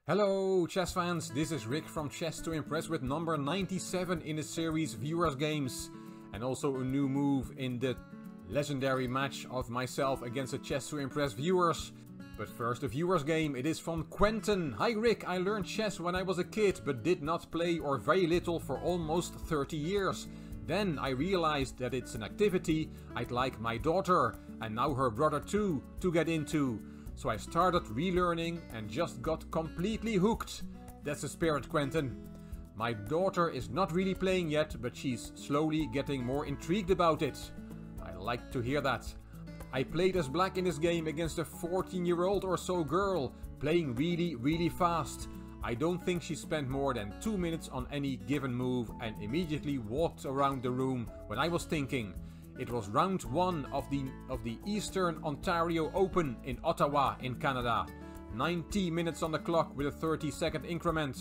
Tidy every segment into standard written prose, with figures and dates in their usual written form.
Hello chess fans, this is Rick from Chess to Impress with number 97 in the series Viewers Games. And also a new move in the legendary match of myself against the Chess to Impress viewers. But first the viewers game, it is from Quentin. Hi Rick, I learned chess when I was a kid but did not play or very little for almost 30 years. Then I realized that it's an activity I'd like my daughter and now her brother too to get into. So I started relearning and just got completely hooked. That's the spirit, Quentin. My daughter is not really playing yet, but she's slowly getting more intrigued about it. I like to hear that. I played as black in this game against a 14-year-old or so girl, playing really fast. I don't think she spent more than 2 minutes on any given move and immediately walked around the room when I was thinking. It was round 1 of the Eastern Ontario Open in Ottawa in Canada. 90 minutes on the clock with a 30-second increment.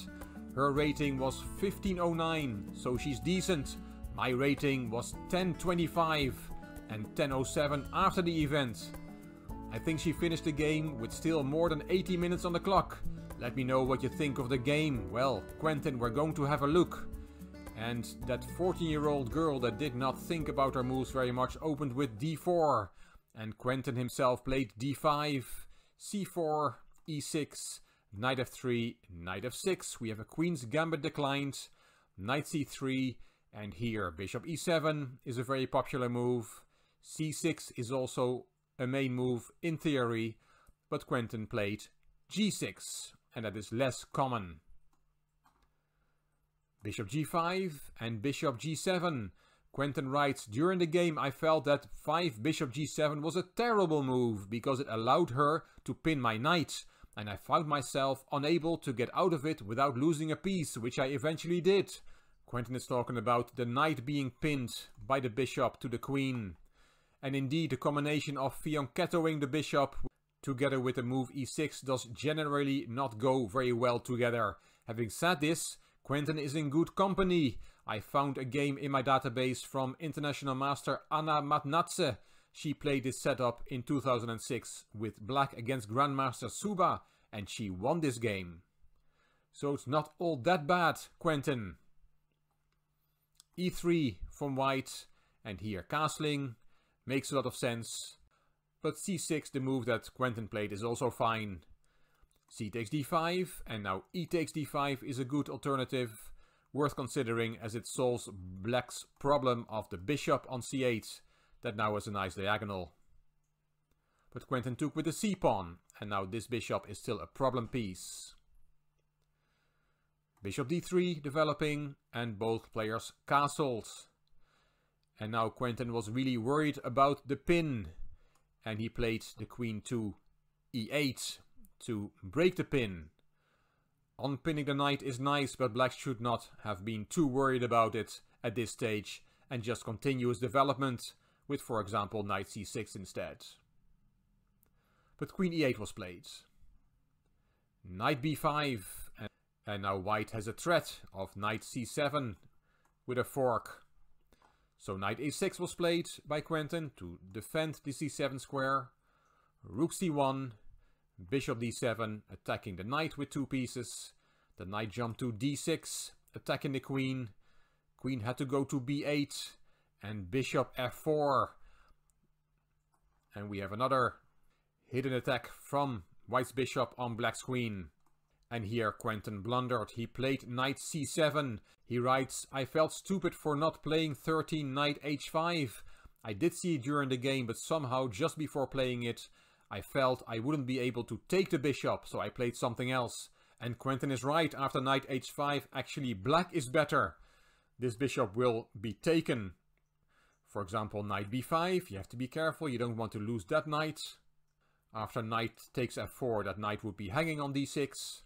Her rating was 1509, so she's decent. My rating was 1025 and 1007 after the event. I think she finished the game with still more than 80 minutes on the clock. Let me know what you think of the game. Well, Quentin, we're going to have a look. And that 14-year-old girl that did not think about her moves very much opened with d4. And Quentin himself played d5, c4, e6, knight f3, knight f6. We have a queen's gambit declined, knight c3, and here bishop e7 is a very popular move. c6 is also a main move in theory, but Quentin played g6, and that is less common. Bishop g5 and bishop g7. Quentin writes, during the game I felt that 5 bishop g7 was a terrible move because it allowed her to pin my knight, and I found myself unable to get out of it without losing a piece, which I eventually did. Quentin is talking about the knight being pinned by the bishop to the queen. And indeed the combination of fianchettoing the bishop together with the move e6 does generally not go very well together. Having said this, Quentin is in good company. I found a game in my database from international master Anna Matnadze. She played this setup in 2006 with black against Grandmaster Suba, and she won this game. So it's not all that bad, Quentin. e3 from white, and here castling. Makes a lot of sense. But c6, the move that Quentin played, is also fine. C takes d5, and now e takes d5 is a good alternative, worth considering as it solves black's problem of the bishop on c8, that now has a nice diagonal. But Quentin took with the c-pawn, and now this bishop is still a problem piece. Bishop d3 developing, and both players castled. And now Quentin was really worried about the pin, and he played the queen to e8. To break the pin. Unpinning the knight is nice, but black should not have been too worried about it at this stage and just continue his development with, for example, knight c6 instead. But queen e8 was played. Knight b5, and now white has a threat of knight c7 with a fork. So knight a6 was played by Quentin to defend the c7 square. Rook c1. Bishop d7, attacking the knight with 2 pieces. The knight jumped to d6, attacking the queen. Queen had to go to b8, and bishop f4. And we have another hidden attack from white's bishop on black's queen. And here Quentin blundered. He played knight c7. He writes, I felt stupid for not playing 13 knight h5. I did see it during the game, but somehow just before playing it, I felt I wouldn't be able to take the bishop, so I played something else. And Quentin is right, after knight h5, actually black is better. This bishop will be taken. For example, knight b5, you have to be careful, you don't want to lose that knight. After knight takes f4, that knight would be hanging on d6.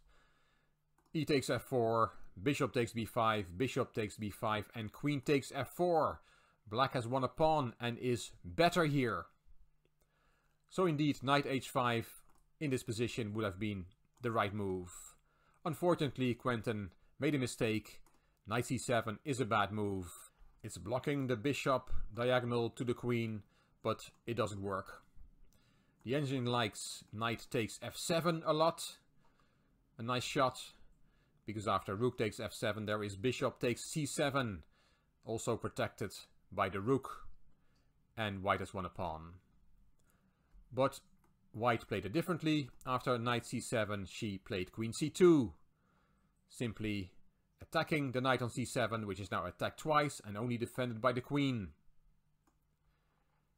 E takes f4, bishop takes b5, bishop takes b5, and queen takes f4. Black has won a pawn and is better here. So indeed, knight h5 in this position would have been the right move. Unfortunately, Quentin made a mistake. Knight c7 is a bad move. It's blocking the bishop diagonal to the queen, but it doesn't work. The engine likes knight takes f7 a lot. a nice shot, because after rook takes f7 there is bishop takes c7, also protected by the rook, and white has won a pawn. But white played it differently. After knight c7 she played queen c2, simply attacking the knight on c7, which is now attacked twice and only defended by the queen.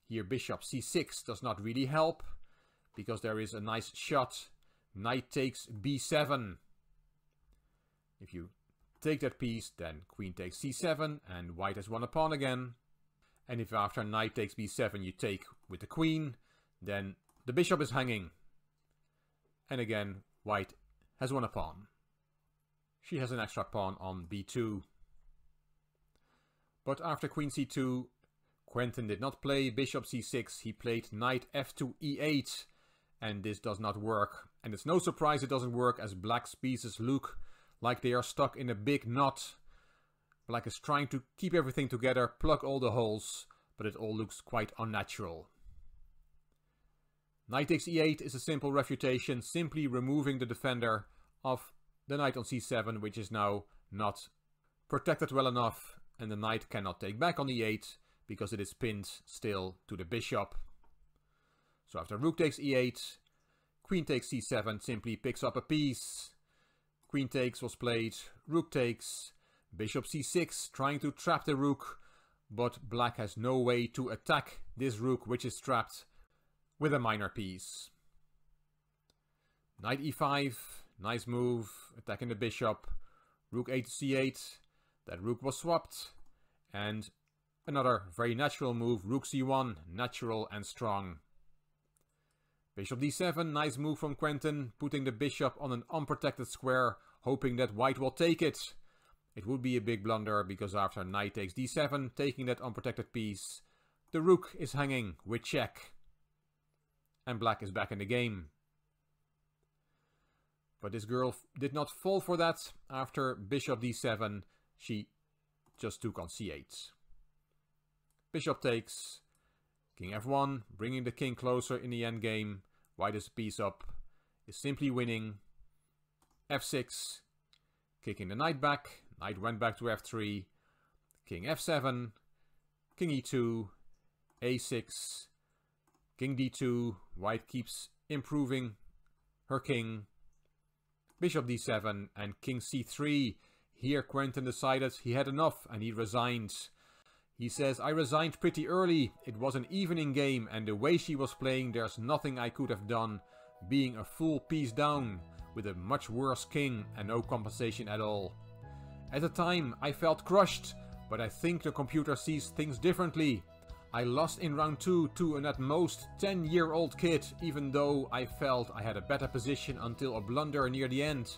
Here bishop c6 does not really help, because there is a nice shot. Knight takes b7. If you take that piece, then queen takes c7 and white has won a pawn again. And if after knight takes b7 you take with the queen, then the bishop is hanging. And again, white has won a pawn. She has an extra pawn on b2. But after queen c2, Quentin did not play bishop c6, he played knight f2 e8. And this does not work. And it's no surprise it doesn't work, as black's pieces look like they are stuck in a big knot. Black is trying to keep everything together, plug all the holes, but it all looks quite unnatural. Knight takes e8 is a simple refutation, simply removing the defender of the knight on c7, which is now not protected well enough, and the knight cannot take back on e8 because it is pinned still to the bishop. So after rook takes e8, queen takes c7, simply picks up a piece. Queen takes was played, rook takes, bishop c6, trying to trap the rook, but black has no way to attack this rook, which is trapped with a minor piece. Knight e5, nice move, attacking the bishop. Rook a to c8, that rook was swapped. And another very natural move, rook c1, natural and strong. Bishop d7, nice move from Quentin, putting the bishop on an unprotected square, hoping that white will take it. It would be a big blunder, because after knight takes d7, taking that unprotected piece, the rook is hanging with check. And black is back in the game. But this girl did not fall for that. After bishop d7, she just took on c8. Bishop takes, king f1, bringing the king closer in the endgame. White is a piece up, is simply winning. f6, kicking the knight back. Knight went back to f3. King f7, king e2, a6, king d2. White keeps improving her king. Bishop d7 and king c3. Here Quentin decided he had enough and he resigned. He says, I resigned pretty early. It was an evening game and the way she was playing, there's nothing I could have done. Being a full piece down with a much worse king and no compensation at all. At the time I felt crushed, but I think the computer sees things differently. I lost in round 2 to an at most 10-year-old kid, even though I felt I had a better position until a blunder near the end.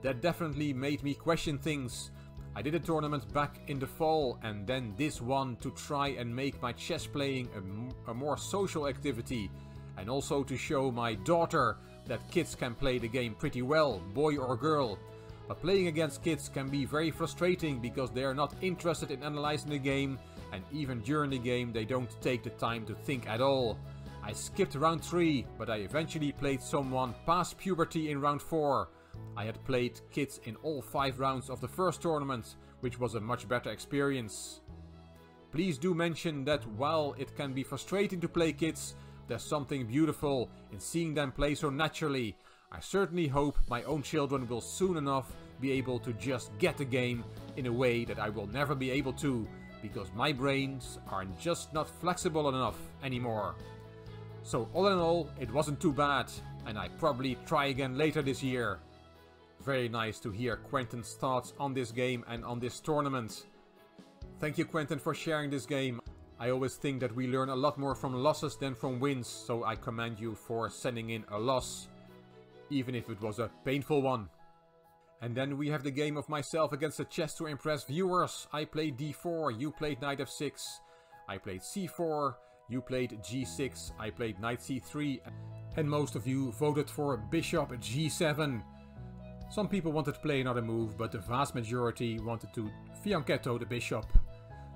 That definitely made me question things. I did a tournament back in the fall and then this one to try and make my chess playing a more social activity, and also to show my daughter that kids can play the game pretty well, boy or girl. But playing against kids can be very frustrating because they are not interested in analyzing the game, and even during the game they don't take the time to think at all. I skipped round 3, but I eventually played someone past puberty in round 4. I had played kids in all 5 rounds of the first tournament, which was a much better experience. Please do mention that while it can be frustrating to play kids, there's something beautiful in seeing them play so naturally. I certainly hope my own children will soon enough be able to just get the game in a way that I will never be able to, because my brains are just not flexible enough anymore. So all in all, it wasn't too bad, and I probably try again later this year. Very nice to hear Quentin's thoughts on this game and on this tournament. Thank you, Quentin, for sharing this game. I always think that we learn a lot more from losses than from wins, so I commend you for sending in a loss, even if it was a painful one. And then we have the game of myself against the Chess to Impress viewers. I played d4, you played knight f6. I played c4, you played g6, I played knight c3. And most of you voted for bishop g7. Some people wanted to play another move, but the vast majority wanted to fianchetto the bishop.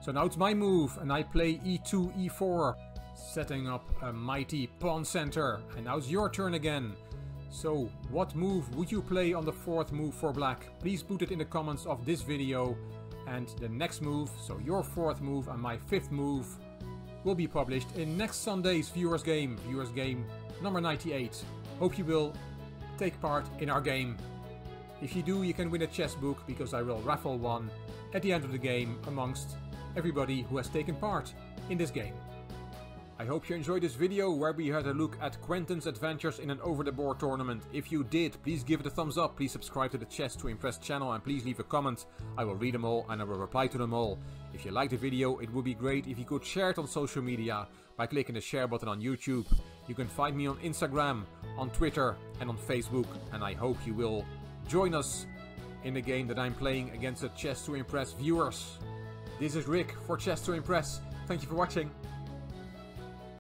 So now it's my move, and I play e2, e4, setting up a mighty pawn center. And now it's your turn again. So, what move would you play on the 4th move for black? Please put it in the comments of this video. And the next move, so your 4th move and my 5th move, will be published in next Sunday's Viewers Game number 98. Hope you will take part in our game. If you do, you can win a chess book, because I will raffle one at the end of the game amongst everybody who has taken part in this game. I hope you enjoyed this video where we had a look at Quentin's adventures in an over-the-board tournament. If you did, please give it a thumbs up, please subscribe to the Chess to Impress channel, and please leave a comment. I will read them all and I will reply to them all. If you liked the video, it would be great if you could share it on social media by clicking the share button on YouTube. You can find me on Instagram, on Twitter and on Facebook, and I hope you will join us in the game that I'm playing against the Chess to Impress viewers. This is Rick for Chess to Impress. Thank you for watching.